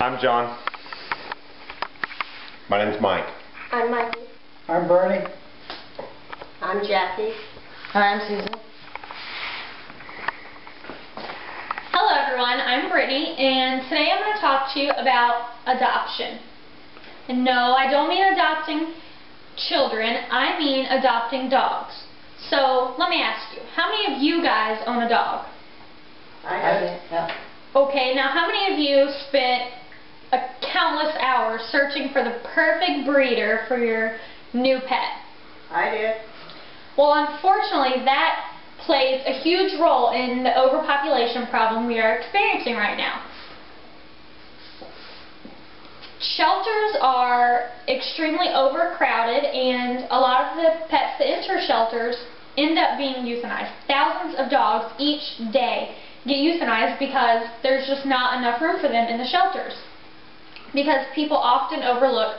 I'm John. My name's Mike. I'm Mikey. I'm Bernie. I'm Jackie. Hi, I'm Susan. Hello everyone, I'm Brittany, and today I'm going to talk to you about adoption. And no, I don't mean adopting children, I mean adopting dogs. So, let me ask you, how many of you guys own a dog? I do. Yeah. Okay, now how many of you spent countless hours searching for the perfect breeder for your new pet? I did. Well, unfortunately, that plays a huge role in the overpopulation problem we are experiencing right now. Shelters are extremely overcrowded, and a lot of the pets that enter shelters end up being euthanized. Thousands of dogs each day get euthanized because there's just not enough room for them in the shelters. Because people often overlook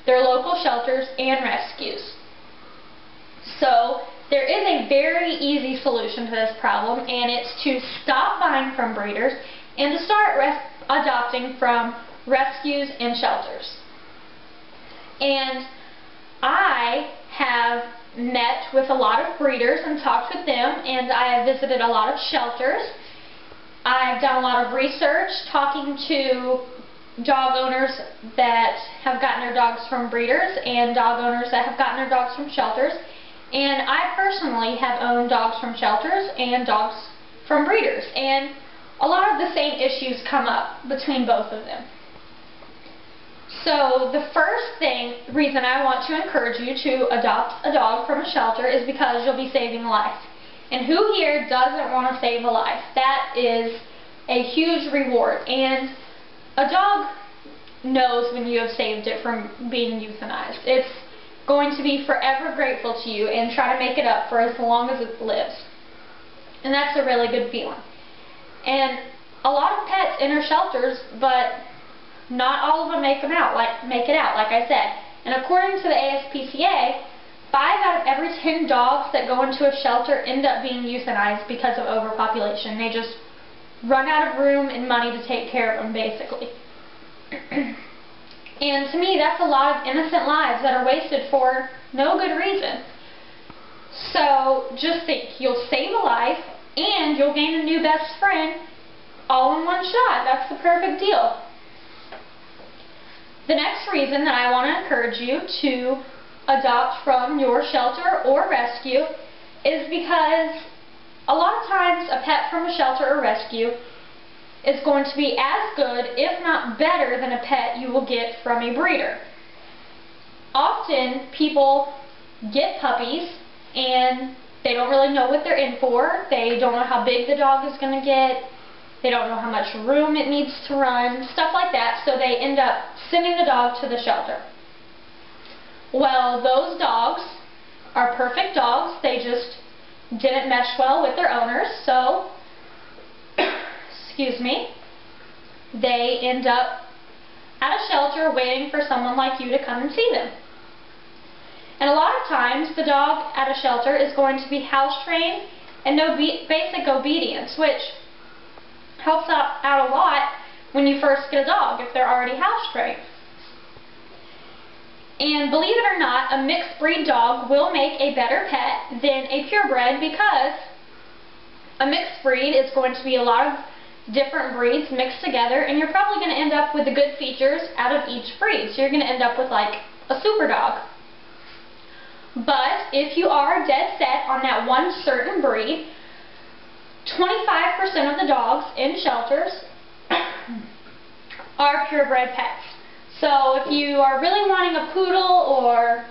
their local shelters and rescues. So, there is a very easy solution to this problem, and it's to stop buying from breeders and to start adopting from rescues and shelters. And I have met with a lot of breeders and talked with them, and I have visited a lot of shelters. I've done a lot of research talking to dog owners that have gotten their dogs from breeders and dog owners that have gotten their dogs from shelters. And I personally have owned dogs from shelters and dogs from breeders. And a lot of the same issues come up between both of them. So the first reason I want to encourage you to adopt a dog from a shelter is because you'll be saving a life. And who here doesn't want to save a life? That is a huge reward. And a dog knows when you have saved it from being euthanized. It's going to be forever grateful to you and try to make it up for as long as it lives. And that's a really good feeling. And a lot of pets enter shelters, but not all of them make it out, like I said. And according to the ASPCA, 5 out of every 10 dogs that go into a shelter end up being euthanized because of overpopulation. They just run out of room and money to take care of them, basically. And to me, that's a lot of innocent lives that are wasted for no good reason. So, just think, you'll save a life, and you'll gain a new best friend all in one shot. That's the perfect deal. The next reason that I want to encourage you to adopt from your shelter or rescue is because a lot of times a pet from a shelter or rescue is going to be as good, if not better, than a pet you will get from a breeder. Often people get puppies and they don't really know what they're in for. They don't know how big the dog is going to get. They don't know how much room it needs to run, stuff like that, so they end up sending the dog to the shelter. Well, those dogs are perfect dogs. They just didn't mesh well with their owners, so excuse me, they end up at a shelter waiting for someone like you to come and see them. And a lot of times the dog at a shelter is going to be house trained and no basic obedience, which helps out a lot when you first get a dog if they're already house trained. And believe it or not, a mixed breed dog will make a better pet than a purebred because a mixed breed is going to be a lot of different breeds mixed together, and you're probably going to end up with the good features out of each breed. So you're going to end up with like a super dog. But if you are dead set on that one certain breed, 25% of the dogs in shelters are purebred pets. So if you are really wanting a poodle or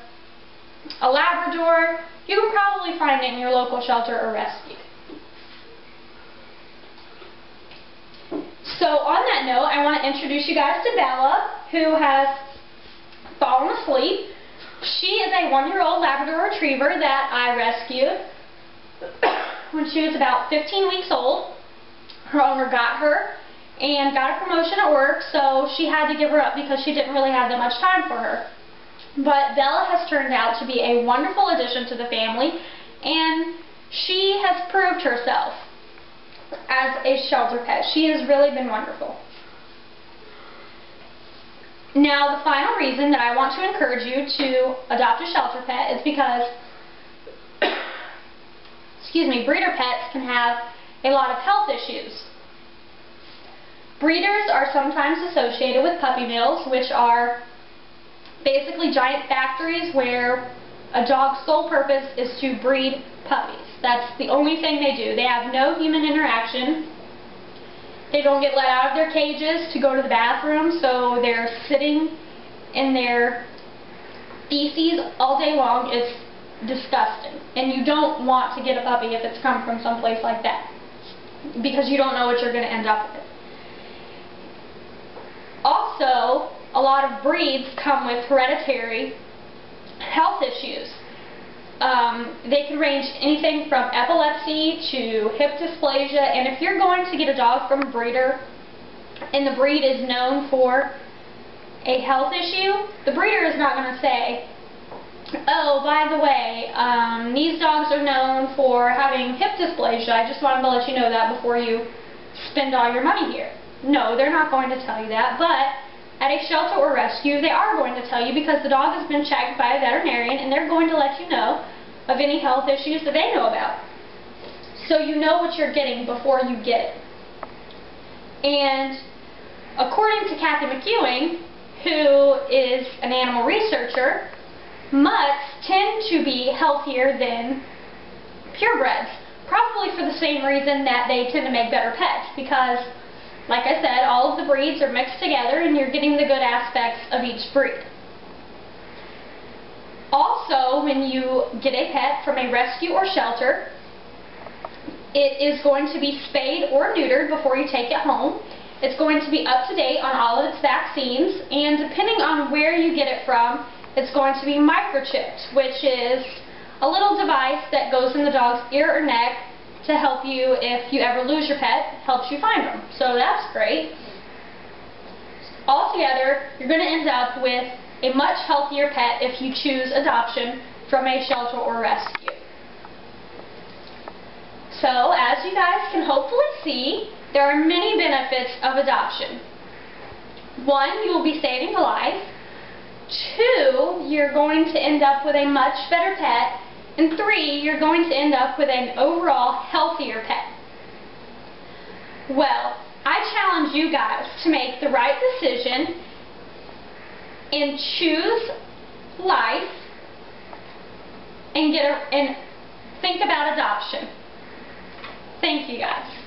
a Labrador, you can probably find it in your local shelter or rescue. So on that note, I want to introduce you guys to Bella, who has fallen asleep. She is a 1-year-old Labrador Retriever that I rescued when she was about 15 weeks old. Her owner got her and got a promotion at work, so she had to give her up because she didn't really have that much time for her. But Bella has turned out to be a wonderful addition to the family, and she has proved herself as a shelter pet. She has really been wonderful. Now, the final reason that I want to encourage you to adopt a shelter pet is because breeder pets can have a lot of health issues. Breeders are sometimes associated with puppy mills, which are basically giant factories where a dog's sole purpose is to breed puppies. That's the only thing they do. They have no human interaction. They don't get let out of their cages to go to the bathroom, so they're sitting in their feces all day long. It's disgusting. And you don't want to get a puppy if it's come from someplace like that, because you don't know what you're going to end up with. Also, a lot of breeds come with hereditary health issues. They can range anything from epilepsy to hip dysplasia, and if you're going to get a dog from a breeder and the breed is known for a health issue, the breeder is not going to say, oh, by the way, these dogs are known for having hip dysplasia. I just wanted to let you know that before you spend all your money here. No, they're not going to tell you that, but at a shelter or rescue, they are going to tell you, because the dog has been checked by a veterinarian, and they're going to let you know of any health issues that they know about. So you know what you're getting before you get it. And according to Kathy McEwing, who is an animal researcher, mutts tend to be healthier than purebreds, probably for the same reason that they tend to make better pets, because like I said, all of the breeds are mixed together and you're getting the good aspects of each breed. Also, when you get a pet from a rescue or shelter, it is going to be spayed or neutered before you take it home. It's going to be up to date on all of its vaccines, and depending on where you get it from, it's going to be microchipped, which is a little device that goes in the dog's ear or neck to help you if you ever lose your pet, helps you find them. So that's great. Altogether, you're going to end up with a much healthier pet if you choose adoption from a shelter or rescue. So, as you guys can hopefully see, there are many benefits of adoption. 1, you will be saving a life. 2, you're going to end up with a much better pet. And 3, you're going to end up with an overall healthier pet. Well, I challenge you guys to make the right decision and choose life and think about adoption. Thank you guys.